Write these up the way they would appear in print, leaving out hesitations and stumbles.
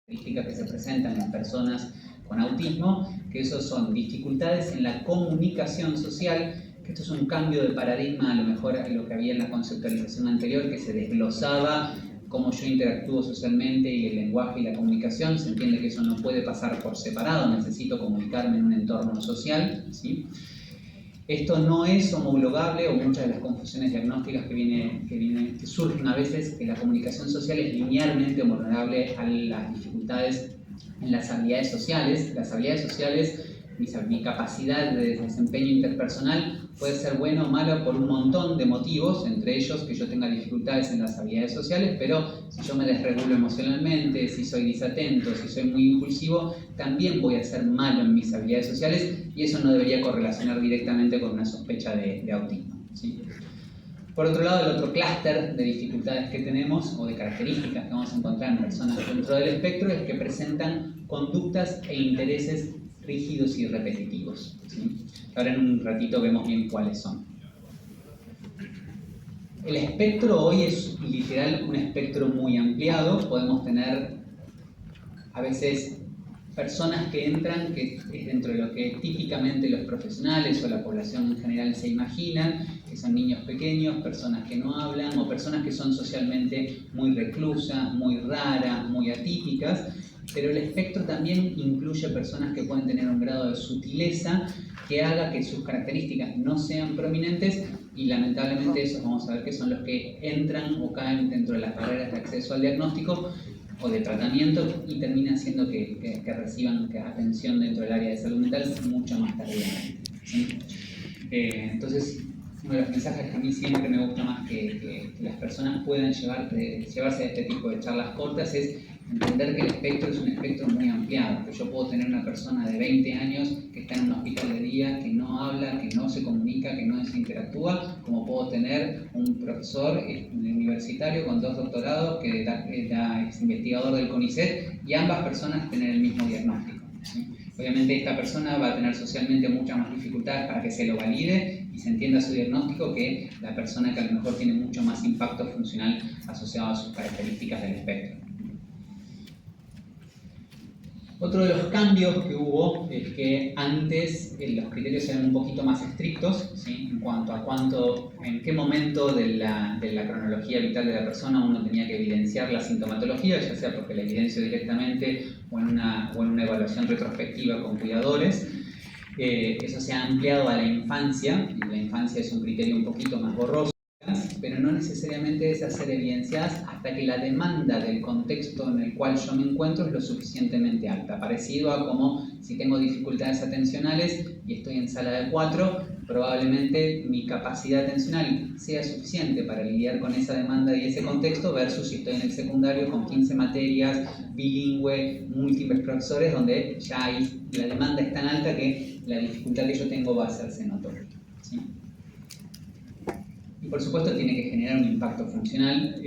características que se presentan en personas con autismo, que eso son dificultades en la comunicación social, que esto es un cambio de paradigma a lo mejor a lo que había en la conceptualización anterior, que se desglosaba cómo yo interactúo socialmente y el lenguaje y la comunicación. Se entiende que eso no puede pasar por separado, necesito comunicarme en un entorno social, ¿sí? Esto no es homologable, o muchas de las confusiones diagnósticas que surgen a veces, que la comunicación social es linealmente homologable a las dificultades en las habilidades sociales. Las habilidades sociales, mi capacidad de desempeño interpersonal puede ser buena o mala por un montón de motivos, entre ellos que yo tenga dificultades en las habilidades sociales, pero si yo me desregulo emocionalmente, si soy desatento, si soy muy impulsivo, también voy a ser malo en mis habilidades sociales, y eso no debería correlacionar directamente con una sospecha de autismo, ¿sí? Por otro lado, el otro clúster de dificultades que tenemos, o de características que vamos a encontrar en personas dentro del espectro, es que presentan conductas e intereses rígidos y repetitivos, ¿sí? Ahora en un ratito vemos bien cuáles son. El espectro hoy es literal un espectro muy ampliado. Podemos tener a veces personas que entran, que es dentro de lo que típicamente los profesionales o la población en general se imaginan, que son niños pequeños, personas que no hablan, o personas que son socialmente muy reclusas, muy raras, muy atípicas. Pero el espectro también incluye personas que pueden tener un grado de sutileza que haga que sus características no sean prominentes, y lamentablemente esos vamos a ver que son los que entran o caen dentro de las barreras de acceso al diagnóstico o de tratamiento, y termina haciendo que reciban atención dentro del área de salud mental mucho más tardíamente, ¿sí? Entonces, uno de los mensajes que a mí siempre me gusta más que las personas puedan llevarse a este tipo de charlas cortas es entender que el espectro es un espectro muy ampliado, que yo puedo tener una persona de 20 años que está en un hospital de día, que no habla, que no se comunica, que no se interactúa, como puedo tener un profesor universitario con 2 doctorados que es investigador del CONICET, y ambas personas tienen el mismo diagnóstico, ¿sí? Obviamente esta persona va a tener socialmente muchas más dificultades para que se lo valide y se entienda su diagnóstico que la persona que a lo mejor tiene mucho más impacto funcional asociado a sus características del espectro. Otro de los cambios que hubo es que antes los criterios eran un poquito más estrictos, ¿sí? En cuanto a en qué momento de la cronología vital de la persona uno tenía que evidenciar la sintomatología, ya sea porque la evidencio directamente o en una evaluación retrospectiva con cuidadores. Eso se ha ampliado a la infancia, y la infancia es un criterio un poquito más borroso, pero no necesariamente es hacer evidenciadas hasta que la demanda del contexto en el cual yo me encuentro es lo suficientemente alta. Parecido a como si tengo dificultades atencionales y estoy en sala de 4, probablemente mi capacidad atencional sea suficiente para lidiar con esa demanda y ese contexto, versus si estoy en el secundario con 15 materias, bilingüe, múltiples profesores, donde ya la demanda es tan alta que la dificultad que yo tengo va a hacerse notoria, ¿sí? Y por supuesto tiene que generar un impacto funcional.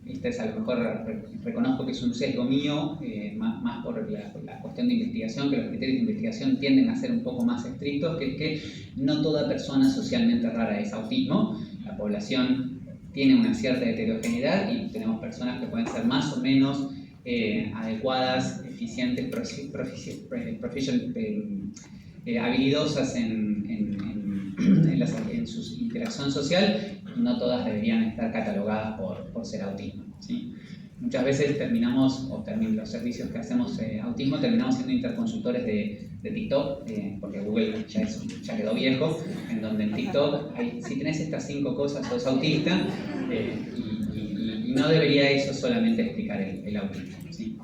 Esta es a lo mejor, reconozco que es un sesgo mío, más por la cuestión de investigación, que los criterios de investigación tienden a ser un poco más estrictos, que es que no toda persona socialmente rara es autismo. La población tiene una cierta heterogeneidad y tenemos personas que pueden ser más o menos adecuadas, eficientes, habilidosas en su interacción social, y no todas deberían estar catalogadas por ser autismo, ¿sí? Muchas veces los servicios que hacemos autismo terminamos siendo interconsultores de TikTok, porque Google ya quedó viejo, en donde en TikTok si tenés estas 5 cosas sos autista, y no debería eso solamente explicar el autismo, ¿sí?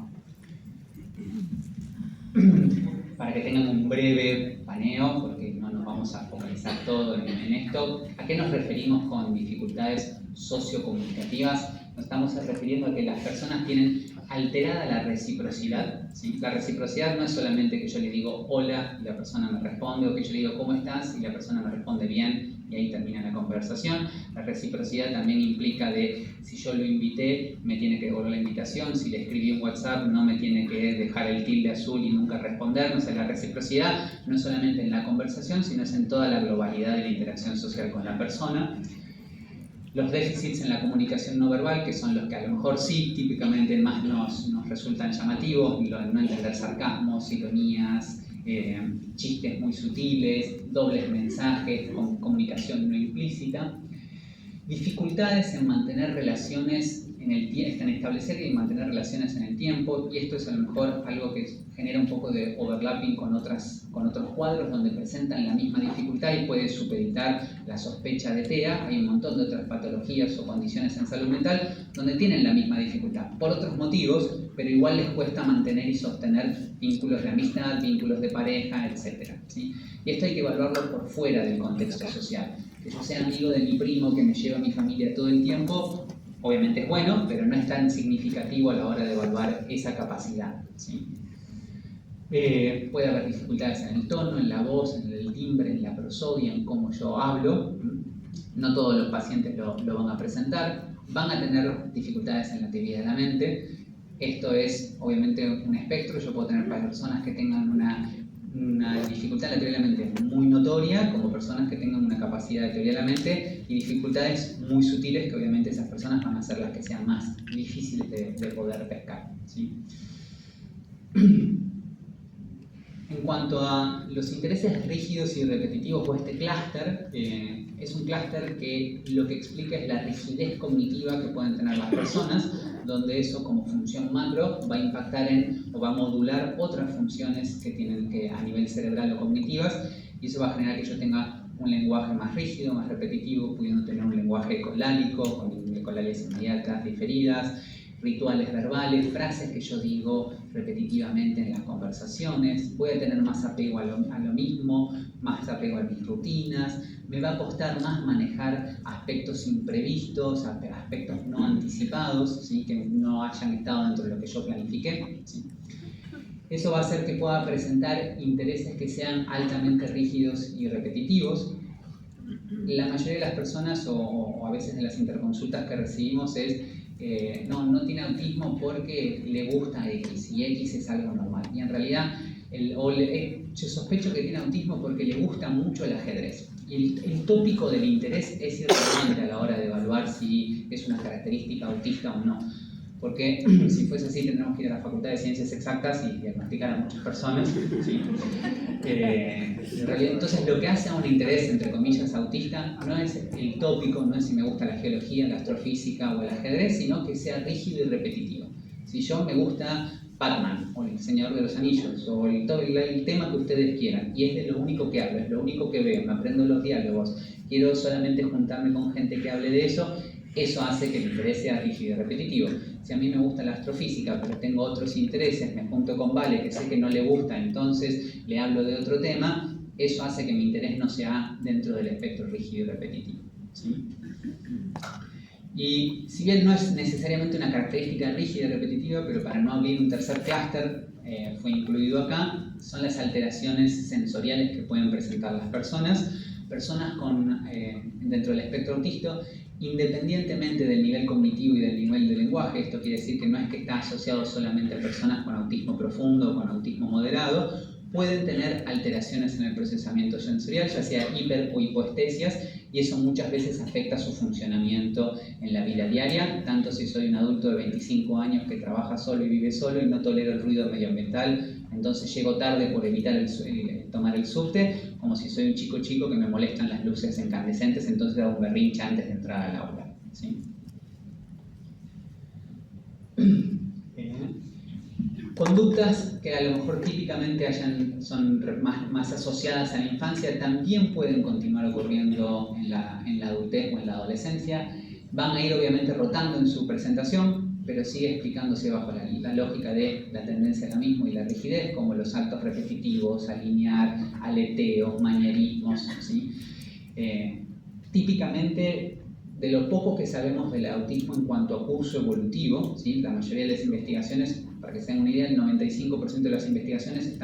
Para que tengan un breve paneo, porque no nos vamos a focalizar todo en esto, ¿a qué nos referimos con dificultades sociocomunicativas? Nos estamos refiriendo a que las personas tienen alterada la reciprocidad, ¿sí? La reciprocidad no es solamente que yo le digo hola y la persona me responde, o que yo le digo ¿cómo estás? y la persona me responde bien, y ahí termina la conversación. La reciprocidad también implica de si yo lo invité, me tiene que devolver la invitación, si le escribí un WhatsApp, no me tiene que dejar el tilde azul y nunca responder. O sea, la reciprocidad no es solamente en la conversación, sino es en toda la globalidad de la interacción social con la persona. Los déficits en la comunicación no verbal, que son los que a lo mejor sí, típicamente más nos resultan llamativos, no entender sarcasmos, ironías, chistes muy sutiles, dobles mensajes, comunicación no implícita. Dificultades en mantener relaciones en establecer y mantener relaciones en el tiempo, y esto es a lo mejor algo que genera un poco de overlapping con otros cuadros donde presentan la misma dificultad y puede supeditar la sospecha de TEA. Hay un montón de otras patologías o condiciones en salud mental donde tienen la misma dificultad, por otros motivos, pero igual les cuesta mantener y sostener vínculos de amistad, vínculos de pareja, etc. ¿Sí? Y esto hay que evaluarlo por fuera del contexto social. Que yo sea amigo de mi primo que me lleva a mi familia todo el tiempo, obviamente es bueno, pero no es tan significativo a la hora de evaluar esa capacidad. ¿Sí? Puede haber dificultades en el tono, en la voz, en el timbre, en la prosodia, en cómo yo hablo. No todos los pacientes lo van a presentar. Van a tener dificultades en la actividad de la mente. Esto es obviamente un espectro. Yo puedo tener personas que tengan una dificultad en la teoría de la mente muy notoria, como personas que tengan una capacidad de teoría de la mente, y dificultades muy sutiles que obviamente esas personas van a ser las que sean más difíciles de poder pescar. ¿Sí? En cuanto a los intereses rígidos y repetitivos o este clúster, es un clúster que lo que explica es la rigidez cognitiva que pueden tener las personas, donde eso como función macro va a impactar o va a modular otras funciones que tienen a nivel cerebral o cognitivas, y eso va a generar que yo tenga un lenguaje más rígido, más repetitivo, pudiendo tener un lenguaje colálico, con colalias inmediatas, diferidas, rituales verbales, frases que yo digo repetitivamente en las conversaciones. Voy a tener más apego a lo mismo, más apego a mis rutinas. Me va a costar más manejar aspectos imprevistos, aspectos no anticipados, ¿sí? Que no hayan estado dentro de lo que yo planifiqué. ¿Sí? Eso va a hacer que pueda presentar intereses que sean altamente rígidos y repetitivos. La mayoría de las personas, o a veces de las interconsultas que recibimos, es no tiene autismo porque le gusta X, y X es algo normal. Y en realidad, yo sospecho que tiene autismo porque le gusta mucho el ajedrez. Y el tópico del interés es irrelevante a la hora de evaluar si es una característica autista o no. Porque si fuese así, tendríamos que ir a la Facultad de Ciencias Exactas y diagnosticar a muchas personas. ¿Sí? En realidad, entonces, lo que hace a un interés, entre comillas, autista, no es el tópico, no es si me gusta la geología, la astrofísica o el ajedrez, sino que sea rígido y repetitivo. Si yo me gusta Batman, o El Señor de los Anillos, o el tema que ustedes quieran, y es de lo único que hablo, es lo único que veo, me aprendo los diálogos, quiero solamente juntarme con gente que hable de eso, eso hace que el interés sea rígido y repetitivo. Si a mí me gusta la astrofísica, pero tengo otros intereses, me junto con Vale, que sé que no le gusta, entonces le hablo de otro tema, eso hace que mi interés no sea dentro del espectro rígido y repetitivo. ¿Sí? Y si bien no es necesariamente una característica rígida y repetitiva, pero para no abrir un tercer clúster, fue incluido acá, son las alteraciones sensoriales que pueden presentar las personas dentro del espectro autista, independientemente del nivel cognitivo y del nivel de lenguaje. Esto quiere decir que no es que está asociado solamente a personas con autismo profundo o con autismo moderado, pueden tener alteraciones en el procesamiento sensorial, ya sea hiper o hipoestesias, y eso muchas veces afecta su funcionamiento en la vida diaria, tanto si soy un adulto de 25 años que trabaja solo y vive solo y no tolero el ruido medioambiental, entonces llego tarde por evitar tomar el subte, como si soy un chico que me molestan las luces incandescentes, entonces hago un berrinche antes de entrar al aula. ¿Sí? Conductas que a lo mejor típicamente son más asociadas a la infancia también pueden continuar ocurriendo en la adultez o en la adolescencia. Van a ir obviamente rotando en su presentación, pero sigue explicándose bajo la lógica de la tendencia a la misma y la rigidez, como los actos repetitivos, alinear, aleteos, manierismos. ¿Sí? Típicamente, de lo poco que sabemos del autismo en cuanto a curso evolutivo, ¿sí? La mayoría de las investigaciones, para que se den una idea, el 95% de las investigaciones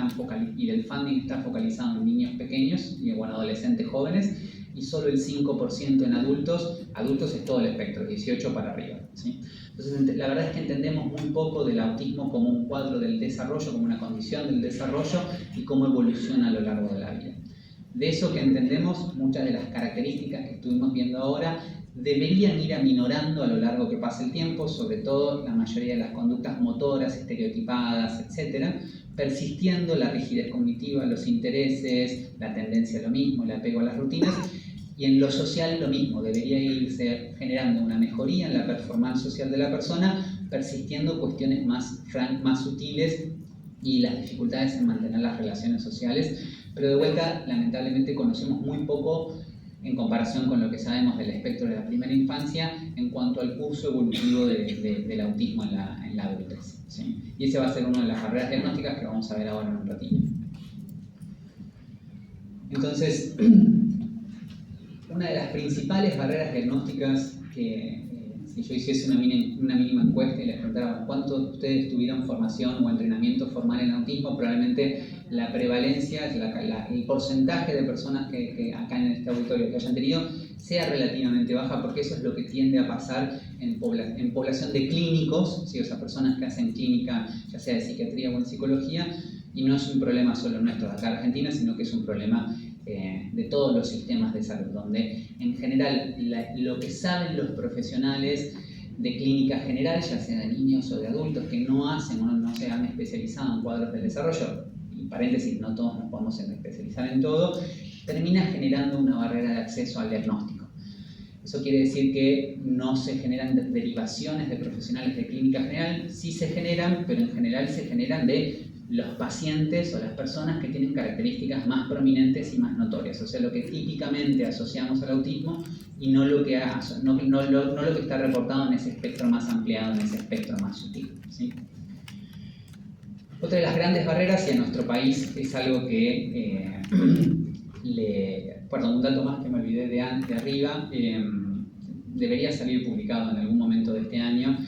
y del funding está focalizado en niños pequeños y en adolescentes jóvenes, y solo el 5% en adultos. Adultos es todo el espectro, 18 para arriba. ¿Sí? Entonces, la verdad es que entendemos muy poco del autismo como un cuadro del desarrollo, como una condición del desarrollo y cómo evoluciona a lo largo de la vida. De eso que entendemos, muchas de las características que estuvimos viendo ahora deberían ir aminorando a lo largo que pasa el tiempo, sobre todo la mayoría de las conductas motoras, estereotipadas, etc., persistiendo la rigidez cognitiva, los intereses, la tendencia a lo mismo, el apego a las rutinas, y en lo social lo mismo, debería irse generando una mejoría en la performance social de la persona, persistiendo cuestiones más sutiles y las dificultades en mantener las relaciones sociales, pero de vuelta, lamentablemente conocemos muy poco en comparación con lo que sabemos del espectro de la primera infancia en cuanto al curso evolutivo del autismo en la adultez, ¿sí? Y ese va a ser una de las barreras diagnósticas que vamos a ver ahora en un ratito. Entonces, una de las principales barreras diagnósticas que, si yo hiciese una mínima encuesta y les preguntara cuántos de ustedes tuvieron formación o entrenamiento formal en autismo, probablemente la prevalencia, el porcentaje de personas que acá en este auditorio que hayan tenido sea relativamente baja, porque eso es lo que tiende a pasar en población de clínicos, ¿sí? O sea, personas que hacen clínica, ya sea de psiquiatría o en psicología, y no es un problema solo nuestro de acá en Argentina, sino que es un problema de todos los sistemas de salud, donde en general lo que saben los profesionales de clínica general, ya sea de niños o de adultos que no hacen o no se han especializado en cuadros del desarrollo, y paréntesis, no todos nos podemos especializar en todo, termina generando una barrera de acceso al diagnóstico. Eso quiere decir que no se generan derivaciones de profesionales de clínica general, sí se generan, pero en general se generan de los pacientes o las personas que tienen características más prominentes y más notorias, o sea, lo que típicamente asociamos al autismo y no lo que está reportado en ese espectro más ampliado, en ese espectro más sutil, ¿sí? Otra de las grandes barreras, y en nuestro país es algo que, perdón, un dato más que me olvidé de arriba, debería salir publicado en algún momento de este año.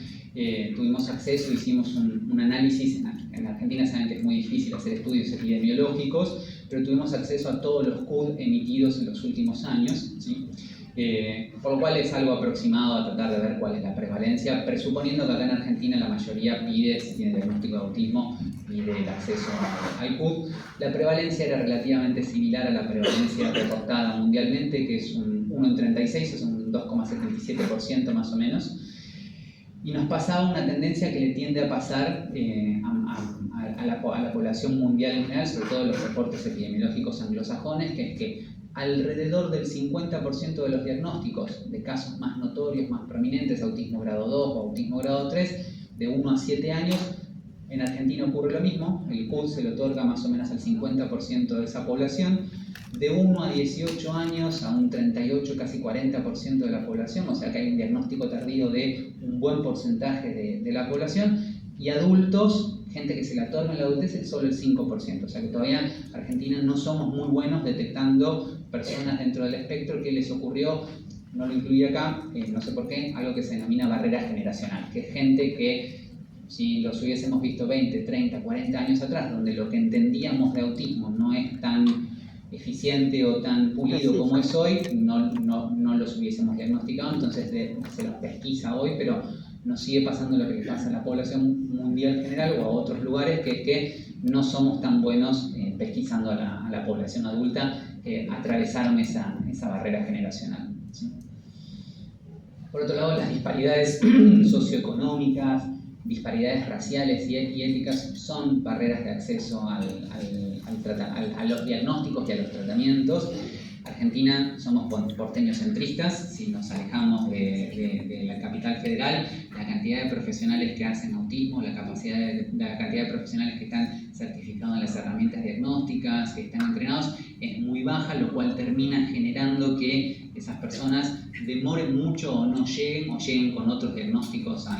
Tuvimos acceso, hicimos un análisis. En Argentina saben que es muy difícil hacer estudios epidemiológicos, pero tuvimos acceso a todos los CUD emitidos en los últimos años, ¿sí? Por lo cual es algo aproximado a tratar de ver cuál es la prevalencia, presuponiendo que acá en Argentina la mayoría pide, si tiene diagnóstico de autismo, pide el acceso al CUD. La prevalencia era relativamente similar a la prevalencia reportada mundialmente, que es un 1 en 36, es un 2,77% más o menos. Y nos pasaba una tendencia que le tiende a pasar a la población mundial en general, sobre todo los reportes epidemiológicos anglosajones, que es que alrededor del 50% de los diagnósticos de casos más notorios, más prominentes, autismo grado 2 o autismo grado 3, de 1 a 7 años, en Argentina ocurre lo mismo, el CUD se le otorga más o menos al 50% de esa población, de 1 a 18 años a un 38, casi 40% de la población, o sea que hay un diagnóstico tardío de un buen porcentaje de la población, y adultos, gente que se le otorga en la adultez, es solo el 5%, o sea que todavía en Argentina no somos muy buenos detectando personas dentro del espectro que les ocurrió, no lo incluí acá, no sé por qué, algo que se denomina barrera generacional, que es gente que si los hubiésemos visto 20, 30, 40 años atrás, donde lo que entendíamos de autismo no es tan eficiente o tan pulido como es hoy, no los hubiésemos diagnosticado, entonces se los pesquisa hoy, pero nos sigue pasando lo que le pasa a la población mundial en general o a otros lugares, que es que no somos tan buenos pesquisando a la población adulta que atravesaron esa barrera generacional, ¿sí? Por otro lado, las disparidades socioeconómicas, disparidades raciales y éticas son barreras de acceso a los diagnósticos y a los tratamientos. Argentina somos porteños centristas, si nos alejamos de la capital federal, la cantidad de profesionales que hacen autismo, la cantidad de profesionales que están certificados en las herramientas diagnósticas, que están entrenados, es muy baja, lo cual termina generando que esas personas demoren mucho o no lleguen, o lleguen con otros diagnósticos a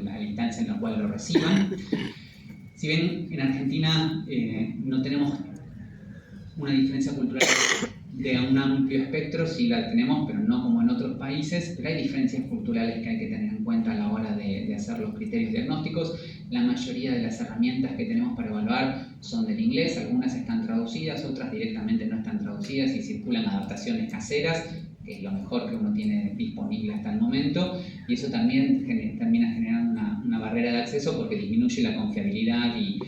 la instancia en la cual lo reciban. Si bien en Argentina no tenemos una diferencia cultural de un amplio espectro, sí la tenemos, pero no como en otros países, pero hay diferencias culturales que hay que tener en cuenta a la hora de hacer los criterios diagnósticos. La mayoría de las herramientas que tenemos para evaluar son del inglés, algunas están traducidas, otras directamente no están traducidas y circulan adaptaciones caseras, que es lo mejor que uno tiene disponible hasta el momento, y eso también termina generando una barrera de acceso porque disminuye la confiabilidad y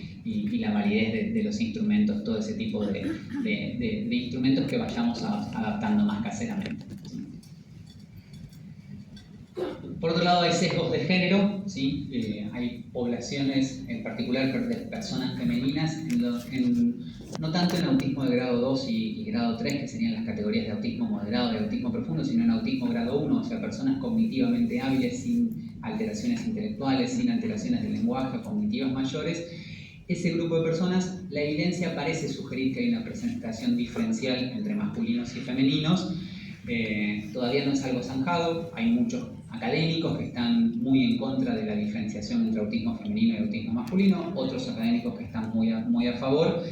la validez de los instrumentos, todo ese tipo de instrumentos que vayamos adaptando más caseramente. Por otro lado, hay sesgos de género, ¿sí? Hay poblaciones, en particular de personas femeninas, no tanto en autismo de grado 2 y grado 3, que serían las categorías de autismo moderado y autismo profundo, sino en autismo grado 1, o sea, personas cognitivamente hábiles, sin alteraciones intelectuales, sin alteraciones del lenguaje, cognitivas mayores. Ese grupo de personas, la evidencia parece sugerir que hay una presentación diferencial entre masculinos y femeninos. Todavía no es algo zanjado, hay muchos académicos que están muy en contra de la diferenciación entre autismo femenino y autismo masculino, otros académicos que están muy a favor,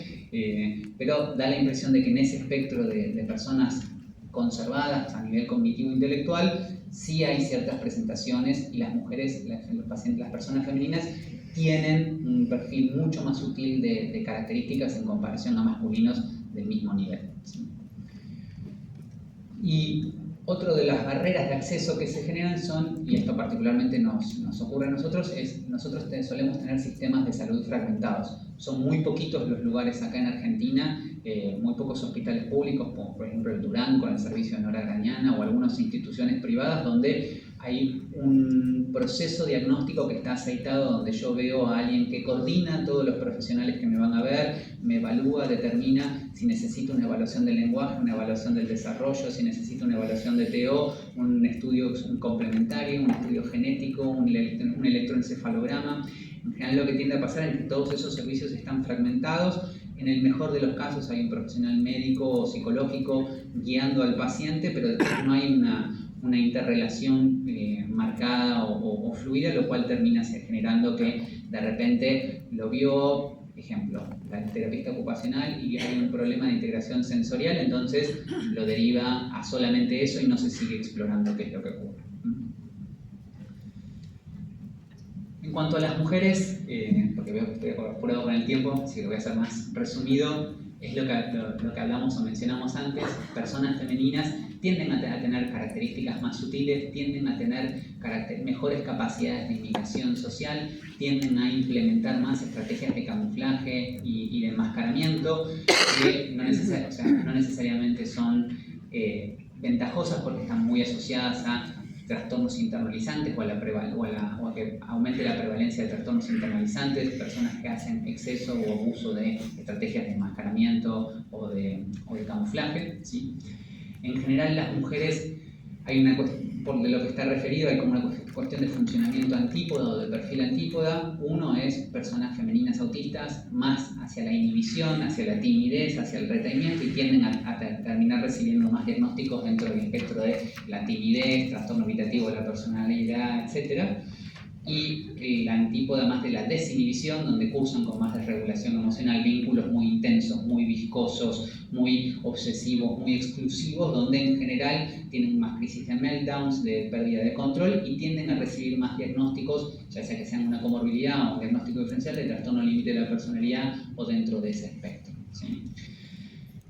pero da la impresión de que en ese espectro de personas conservadas a nivel cognitivo-intelectual sí hay ciertas presentaciones y las mujeres, las personas femeninas tienen un perfil mucho más sutil de características en comparación a masculinos del mismo nivel, ¿sí? Y otra de las barreras de acceso que se generan son, y esto particularmente nos ocurre a nosotros, nosotros solemos tener sistemas de salud fragmentados. Son muy poquitos los lugares acá en Argentina, muy pocos hospitales públicos, como por ejemplo el Durán con el servicio de Nora Grañana, o algunas instituciones privadas donde hay un proceso diagnóstico que está aceitado, donde yo veo a alguien que coordina a todos los profesionales que me van a ver, me evalúa, determina si necesito una evaluación del lenguaje, una evaluación del desarrollo, si necesito una evaluación de TO, un estudio complementario, un estudio genético, un electroencefalograma. En general lo que tiende a pasar es que todos esos servicios están fragmentados. En el mejor de los casos hay un profesional médico o psicológico guiando al paciente, pero no hay una interrelación marcada o fluida, lo cual termina generando que de repente lo vio, ejemplo, la terapista ocupacional y hay un problema de integración sensorial, entonces lo deriva a solamente eso y no se sigue explorando qué es lo que ocurre. En cuanto a las mujeres, porque veo que estoy apurado con el tiempo, así que lo voy a hacer más resumido, es lo que hablamos o mencionamos antes. Personas femeninas tienden a tener características más sutiles, tienden a tener mejores capacidades de imitación social, tienden a implementar más estrategias de camuflaje y de enmascaramiento, que no necesariamente son ventajosas porque están muy asociadas a trastornos internalizantes o a que aumente la prevalencia de trastornos internalizantes, personas que hacen exceso o abuso de estrategias de enmascaramiento o de camuflaje, ¿sí? En general las mujeres, por lo que está referido, hay como una cuestión de funcionamiento antípoda o de perfil antípoda. Uno es personas femeninas autistas más hacia la inhibición, hacia la timidez, hacia el retraimiento, y tienden a terminar recibiendo más diagnósticos dentro del espectro de la timidez, trastorno evitativo de la personalidad, etc. Y la antípoda más de la desinhibición, donde cursan con más desregulación emocional, vínculos muy intensos, muy viscosos, muy obsesivos, muy exclusivos, donde en general tienen más crisis de meltdowns, de pérdida de control, y tienden a recibir más diagnósticos, ya sea que sean una comorbilidad o un diagnóstico diferencial de trastorno límite de la personalidad o dentro de ese espectro, ¿sí?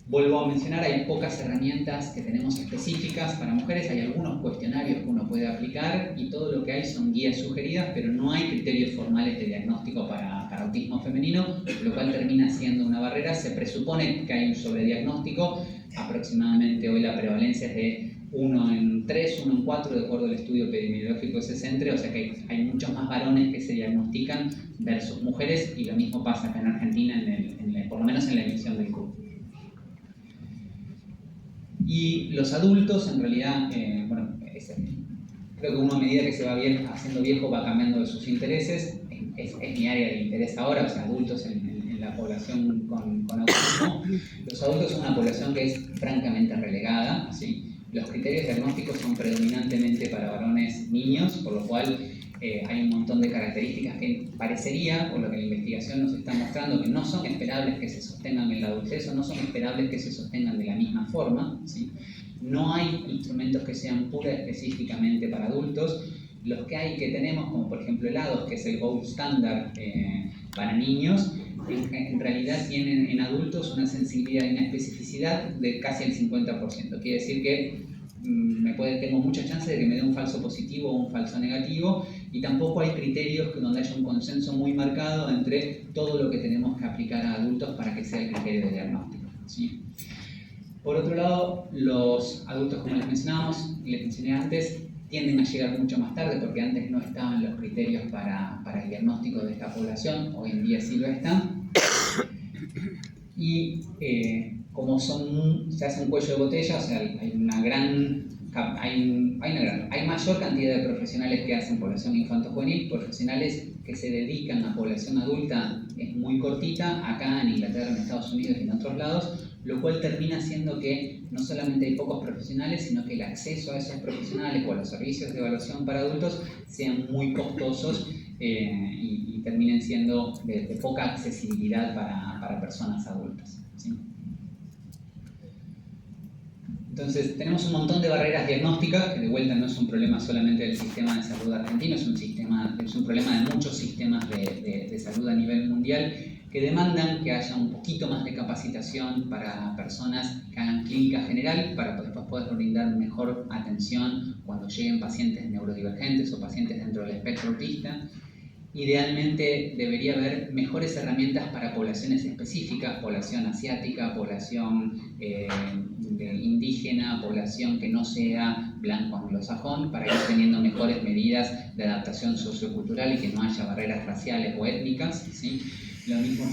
Vuelvo a mencionar, hay pocas herramientas que tenemos específicas para mujeres, hay algunos cuestionarios que uno puede aplicar y todo lo que hay son guías sugeridas, pero no hay criterios formales de diagnóstico para autismo femenino, lo cual termina siendo una barrera. Se presupone que hay un sobrediagnóstico, aproximadamente hoy la prevalencia es de 1 en 3, 1 en 4, de acuerdo al estudio epidemiológico de CESENTRE, o sea que hay muchos más varones que se diagnostican versus mujeres, y lo mismo pasa acá en Argentina, por lo menos en la emisión del CUP. Y los adultos, en realidad, creo que uno a medida que se va haciendo viejo va cambiando de sus intereses. Es mi área de interés ahora, o sea, adultos en la población con autismo. Los adultos son una población que es francamente relegada, ¿sí? Los criterios diagnósticos son predominantemente para varones niños, por lo cual hay un montón de características que parecería, por lo que la investigación nos está mostrando, que no son esperables que se sostengan en la adultez o no son esperables que se sostengan de la misma forma, ¿sí? No hay instrumentos que sean pura específicamente para adultos. Los que hay que tenemos, como por ejemplo helados, que es el gold standard para niños, en realidad tienen en adultos una sensibilidad y una especificidad de casi el 50%. Quiere decir que tengo mucha chance de que me dé un falso positivo o un falso negativo, y tampoco hay criterios donde haya un consenso muy marcado entre todo lo que tenemos que aplicar a adultos para que sea el criterio de diagnóstico, ¿sí? Por otro lado, los adultos, como les mencioné antes, tienden a llegar mucho más tarde porque antes no estaban los criterios para el diagnóstico de esta población, hoy en día sí lo están. Y como se hace un cuello de botella, o sea, hay mayor cantidad de profesionales que hacen población infanto-juvenil, profesionales que se dedican a población adulta es muy cortita, acá en Inglaterra, en Estados Unidos y en otros lados, lo cual termina haciendo que no solamente hay pocos profesionales, sino que el acceso a esos profesionales o a los servicios de evaluación para adultos sean muy costosos y terminen siendo de poca accesibilidad para personas adultas, ¿sí? Entonces, tenemos un montón de barreras diagnósticas, que de vuelta no es un problema solamente del sistema de salud argentino, es un problema de muchos sistemas de salud a nivel mundial, que demandan que haya un poquito más de capacitación para personas que hagan clínica general, para después poder brindar mejor atención cuando lleguen pacientes neurodivergentes o pacientes dentro del espectro autista. Idealmente debería haber mejores herramientas para poblaciones específicas, población asiática, población indígena, población que no sea blanco anglosajón, para ir teniendo mejores medidas de adaptación sociocultural y que no haya barreras raciales o étnicas, ¿sí? Los mismos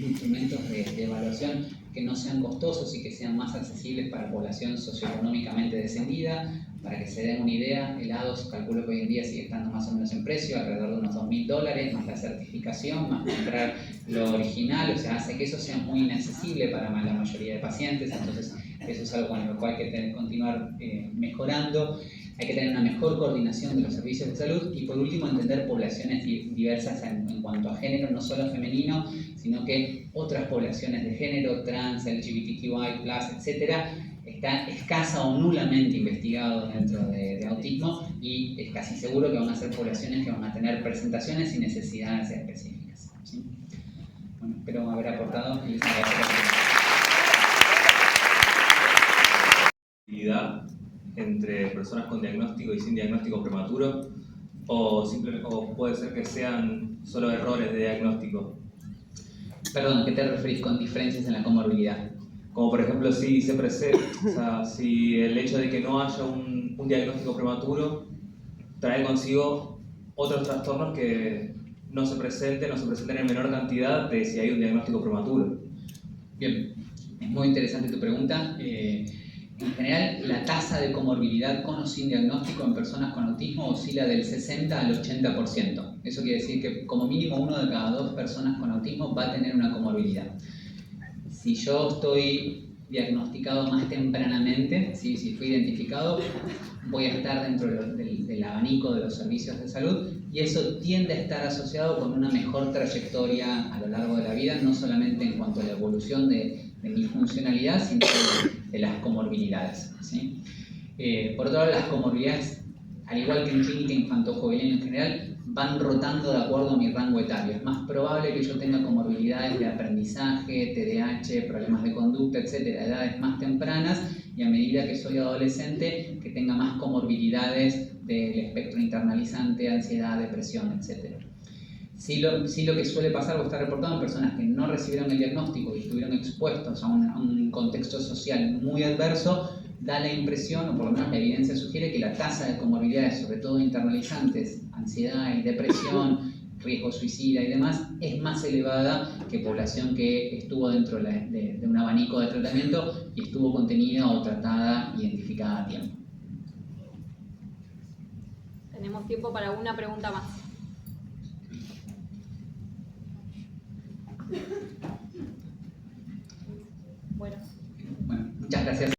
instrumentos de evaluación que no sean costosos y que sean más accesibles para población socioeconómicamente descendida. Para que se den una idea, helados, calculo que hoy en día sigue estando más o menos en precio, alrededor de unos $2.000, más la certificación, más comprar lo original, o sea, hace que eso sea muy inaccesible para la mayoría de pacientes. Entonces, eso es algo con lo cual hay que continuar mejorando. Hay que tener una mejor coordinación de los servicios de salud y, por último, entender poblaciones diversas en cuanto a género, no solo femenino, sino que otras poblaciones de género, trans, LGBTQI+, etcétera, está escasa o nulamente investigado dentro de autismo y es casi seguro que van a ser poblaciones que van a tener presentaciones y necesidades específicas, ¿sí? Bueno, espero haber aportado y les agradezco. Entre personas con diagnóstico y sin diagnóstico prematuro, o puede ser que sean solo errores de diagnóstico. Perdón, ¿qué te referís con diferencias en la comorbilidad? Como por ejemplo, si se presenta, o sea, si el hecho de que no haya un diagnóstico prematuro trae consigo otros trastornos que no se presenten en menor cantidad de si hay un diagnóstico prematuro. Bien, es muy interesante tu pregunta. En general, la tasa de comorbilidad con o sin diagnóstico en personas con autismo oscila del 60 al 80%. Eso quiere decir que como mínimo 1 de cada 2 personas con autismo va a tener una comorbilidad. Si yo estoy diagnosticado más tempranamente, ¿sí? Si fui identificado, voy a estar dentro del abanico de los servicios de salud y eso tiende a estar asociado con una mejor trayectoria a lo largo de la vida, no solamente en cuanto a la evolución de mi funcionalidad, sino de las comorbilidades, ¿sí? Por otro lado, las comorbilidades, al igual que en clínica infanto-juvenil en general, van rotando de acuerdo a mi rango etario. Es más probable que yo tenga comorbilidades de aprendizaje, TDAH, problemas de conducta, etcétera, a edades más tempranas, y a medida que soy adolescente, que tenga más comorbilidades del espectro internalizante, ansiedad, depresión, etcétera. Sí lo que suele pasar o está reportado en personas que no recibieron el diagnóstico y estuvieron expuestos a un contexto social muy adverso, da la impresión, o por lo menos la evidencia sugiere, que la tasa de comorbilidades, sobre todo internalizantes, ansiedad y depresión, riesgo suicida y demás, es más elevada que población que estuvo dentro de un abanico de tratamiento y estuvo contenida o tratada, identificada a tiempo. Tenemos tiempo para una pregunta más. Bueno, muchas gracias.